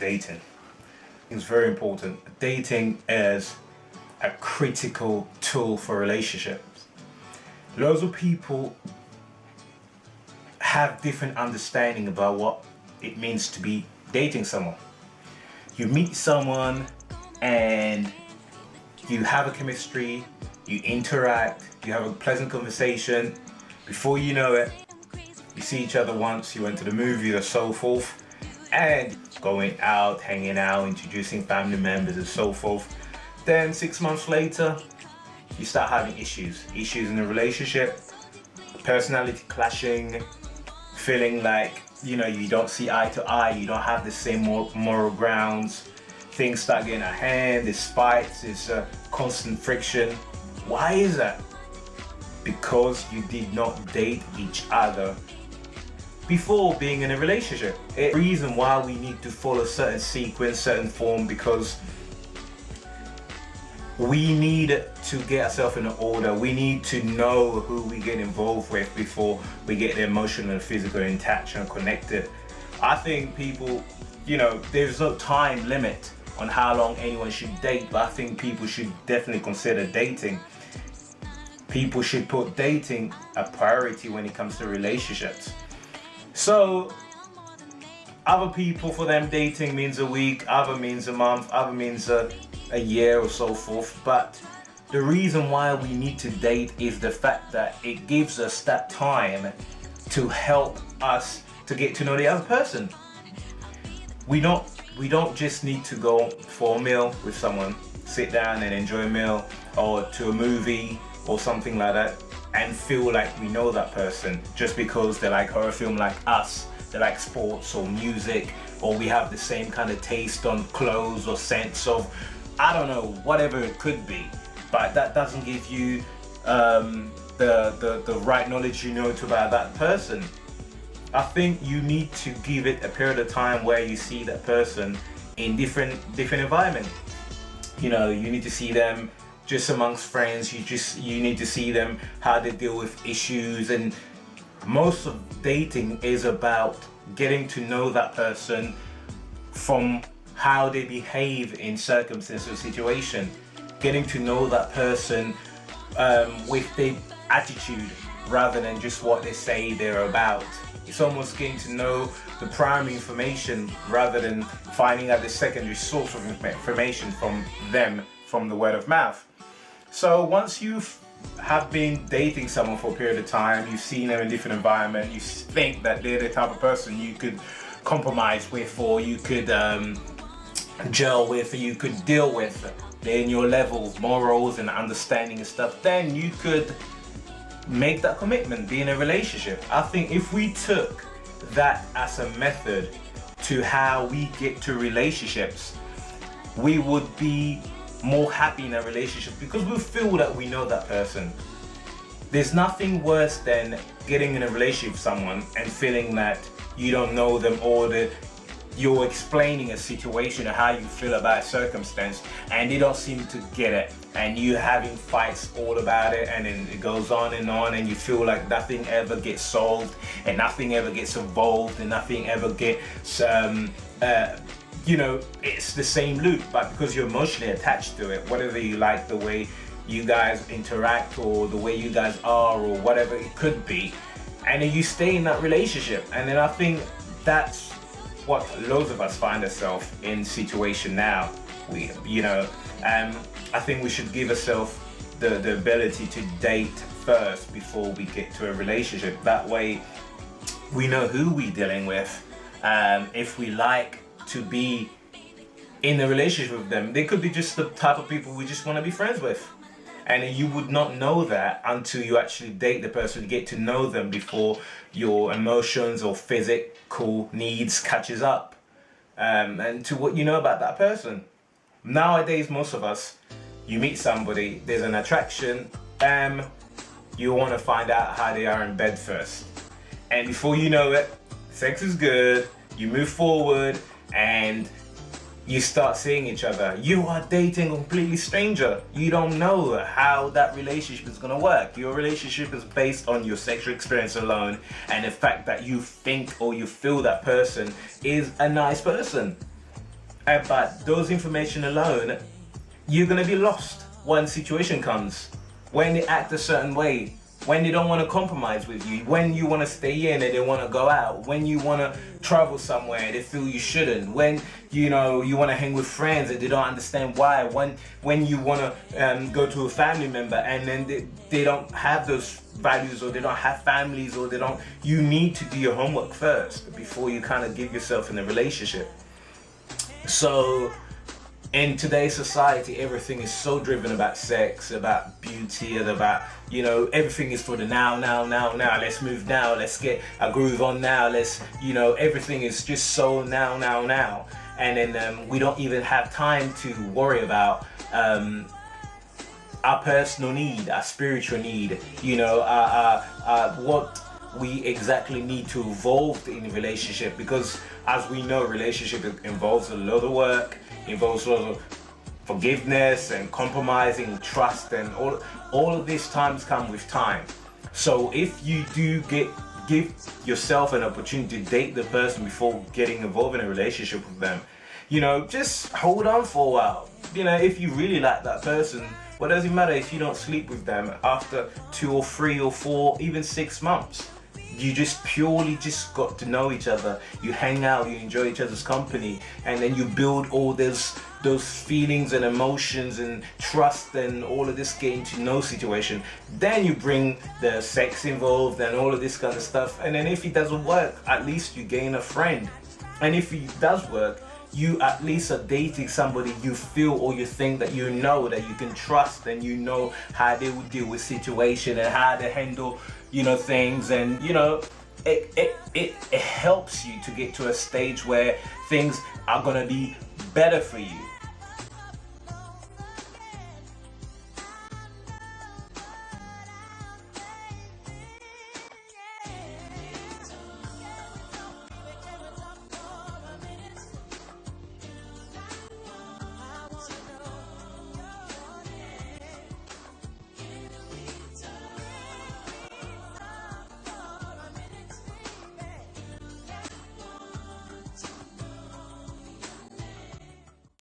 dating. It's very important. Dating is a critical tool for relationships. Loads of people have different understanding about what it means to be dating someone. You meet someone and you have a chemistry, you interact, you have a pleasant conversation. Before you know it, you see each other once, you went to the movie or so forth, and going out, hanging out, introducing family members and so forth. Then 6 months later, you start having issues in the relationship, personality clashing, feeling like, you don't see eye to eye, you don't have the same moral grounds, things start getting out of hand, there's fights, there's constant friction. Why is that? Because you did not date each other before being in a relationship. It's the reason why we need to follow certain sequence, certain form, because we need to get ourselves in order. We need to know who we get involved with before we get the emotional and physical attached and connected. I think people, there's no time limit on how long anyone should date, but I think people should definitely consider dating. People should put dating a priority when it comes to relationships. So other people, for them, dating means a week, other means a month, other means a year or so forth. But the reason why we need to date is the fact that it gives us that time to help us to get to know the other person. We don't just need to go for a meal with someone, sit down and enjoy a meal, or to a movie or something like that, and feel like we know that person just because they like horror film like us, they like sports or music, or we have the same kind of taste on clothes or sense of, I don't know, whatever it could be. But that doesn't give you the right knowledge about that person. I think you need to give it a period of time where you see that person in different environment. You need to see them just amongst friends. You need to see them how they deal with issues, and most of dating is about getting to know that person from how they behave in circumstance or situation, getting to know that person with their attitude rather than just what they say they're about. It's almost getting to know the primary information rather than finding out the secondary source of information from them, from the word of mouth. So once you have been dating someone for a period of time, you've seen them in a different environment, you think that they're the type of person you could compromise with, or you could gel with, or you could deal with, they're in your level, morals and understanding and stuff, then you could make that commitment, be in a relationship. I think if we took that as a method to how we get to relationships, we would be more happy in a relationship because we feel that we know that person. There's nothing worse than getting in a relationship with someone and feeling that you don't know them, or that you're explaining a situation or how you feel about a circumstance and they don't seem to get it, and you having fights all about it, and then it goes on, and you feel like nothing ever gets solved and nothing ever gets evolved and nothing ever gets it's the same loop, but because you're emotionally attached to it, whatever you like, the way you guys interact or the way you guys are or whatever it could be, and then you stay in that relationship. And then I think that's what loads of us find ourselves in situation now. I think we should give ourselves the ability to date first before we get to a relationship. That way we know who we're dealing with. If we like to be in a relationship with them, they could be just the type of people we just want to be friends with, and you would not know that until you actually date the person, get to know them before your emotions or physical needs catches up and to what you know about that person. Nowadays, most of us, you meet somebody, there's an attraction, you want to find out how they are in bed first, and before you know it, sex is good, you move forward and you start seeing each other. You are dating a completely stranger. You don't know how that relationship is going to work. Your relationship is based on your sexual experience alone and the fact that you think or you feel that person is a nice person. But those information alone, you're gonna be lost when situation comes, when they act a certain way, when they don't want to compromise with you, when you want to stay in and they want to go out, when you want to travel somewhere and they feel you shouldn't, when you want to hang with friends and they don't understand why, when you want to go to a family member and then they don't have those values, or they don't have families, or you need to do your homework first before you kind of give yourself in a relationship. So in today's society, everything is so driven about sex, about beauty, and about, everything is for the now. Let's move now. Let's get a groove on now. Everything is just so now. And then we don't even have time to worry about our personal need, our spiritual need, what we exactly need to evolve in a relationship. Because as we know, relationship involves a lot of work, involves a lot of forgiveness and compromising, trust, and all of these times come with time. So if you do give yourself an opportunity to date the person before getting involved in a relationship with them, just hold on for a while. If you really like that person, what does it matter if you don't sleep with them after 2 or 3 or 4, even 6 months? You just purely got to know each other. You hang out, you enjoy each other's company, and then you build all those feelings and emotions and trust and all of this getting to know situation. Then you bring the sex involved and all of this kind of stuff. And then if it doesn't work, at least you gain a friend. And if it does work, you at least are dating somebody you feel or you think that that you can trust, and how they will deal with situation and how they handle things, and it helps you to get to a stage where things are gonna be better for you.